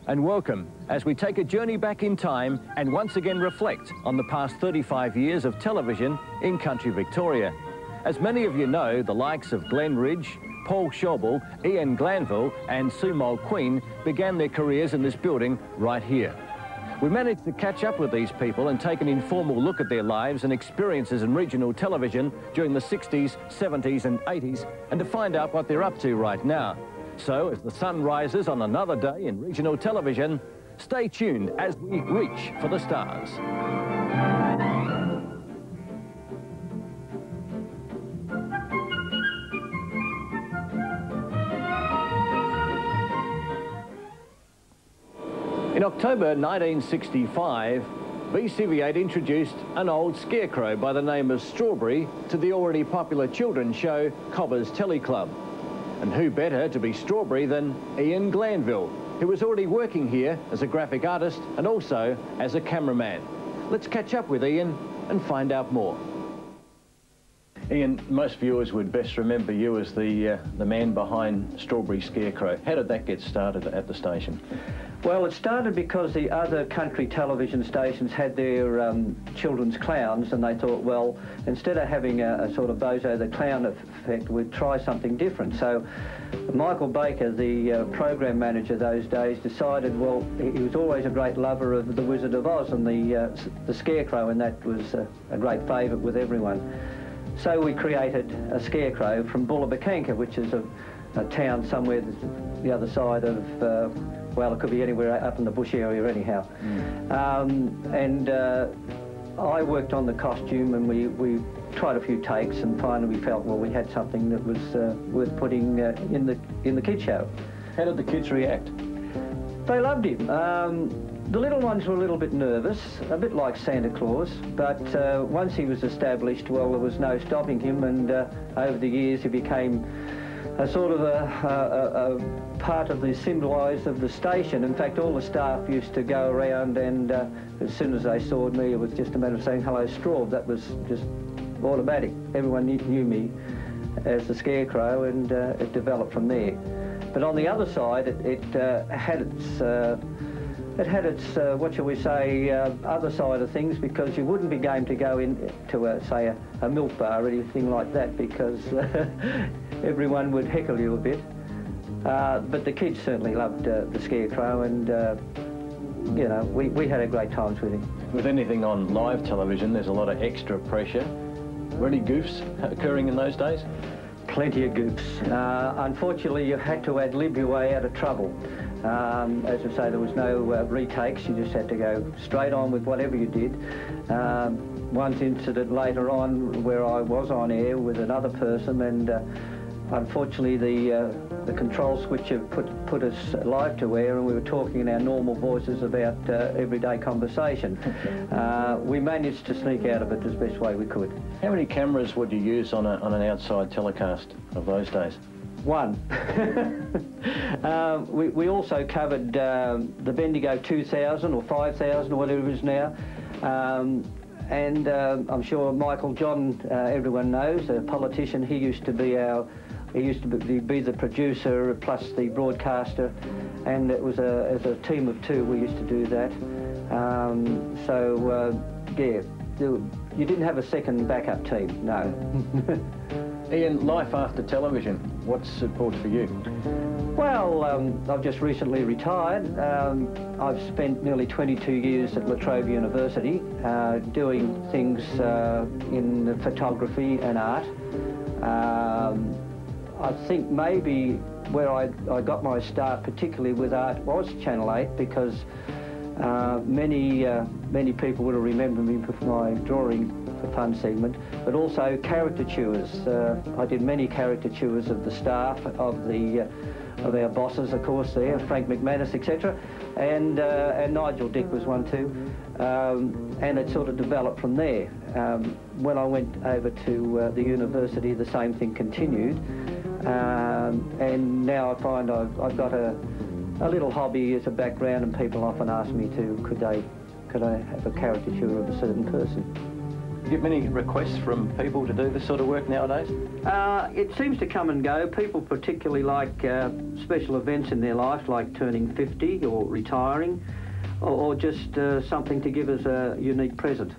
and welcome as we take a journey back in time and once again reflect on the past 35 years of television in country Victoria. As many of you know, the likes of Glenn Ridge, Paul Schobel, Ian Glanville and Sue Mulqueen began their careers in this building right here. We managed to catch up with these people and take an informal look at their lives and experiences in regional television during the 60s, 70s and 80s, and to find out what they're up to right now. So, as the sun rises on another day in regional television, stay tuned as we reach for the stars. In October 1965, BCV8 introduced an old scarecrow by the name of Strawberry to the already popular children's show Cobber's Teleclub. And who better to be Strawberry than Ian Glanville, who was already working here as a graphic artist and also as a cameraman. Let's catch up with Ian and find out more. Ian, most viewers would best remember you as the man behind Strawberry Scarecrow. How did that get started at the station? Well, it started because the other country television stations had their children's clowns, and they thought, well, instead of having a sort of Bozo the Clown effect, we'd try something different. So Michael Baker, the program manager those days, decided, well, he was always a great lover of The Wizard of Oz, and the Scarecrow, and that was a great favourite with everyone. So we created a scarecrow from Bullabacanka, which is a town somewhere the other side of, well, it could be anywhere up in the bush area anyhow. I worked on the costume, and we tried a few takes, and finally we felt, well, we had something that was worth putting in the kids show. How did the kids react? They loved him. The little ones were a little bit nervous, a bit like Santa Claus, but once he was established, well, there was no stopping him, and over the years he became a sort of a part of the symbolize of the station. In fact, all the staff used to go around, and as soon as they saw me, it was just a matter of saying, "Hello, Straw." That was just automatic. Everyone knew me as the Scarecrow, and it developed from there. But on the other side, it had its, what shall we say, other side of things, because you wouldn't be game to go into, say, a milk bar or anything like that, because everyone would heckle you a bit. But the kids certainly loved the Scarecrow, and, you know, we had a great times with him. With anything on live television, there's a lot of extra pressure. Were any goofs occurring in those days? Plenty of goofs. Unfortunately, you had to ad-lib your way out of trouble. As I say, there was no retakes. You just had to go straight on with whatever you did. One incident later on where I was on air with another person, and unfortunately the control switcher put us live to air, and we were talking in our normal voices about everyday conversation. We managed to sneak out of it as best way we could. How many cameras would you use on an outside telecast of those days? One. We also covered the Bendigo 2000 or 5000 or whatever it is now. And I'm sure Michael John, everyone knows, a politician. He used to be the producer plus the broadcaster, and it was as a team of two we used to do that. Yeah, you didn't have a second backup team, no. Ian, life after television, what's it brought for you? Well, I've just recently retired. I've spent nearly 22 years at La Trobe University doing things in photography and art. I think maybe where I got my start, particularly with art, was Channel 8, because many people would have remembered me for my drawing for fun segment, but also caricatures. I did many caricatures of the staff, of our bosses, of course, there, Frank McManus, etc., and Nigel Dick was one too, and it sort of developed from there. When I went over to the university, the same thing continued, and now I find I've got a little hobby as a background, and people often ask me could I have a caricature of a certain person. You get many requests from people to do this sort of work nowadays? It seems to come and go. People particularly like special events in their life, like turning 50 or retiring, or just something to give us a unique present.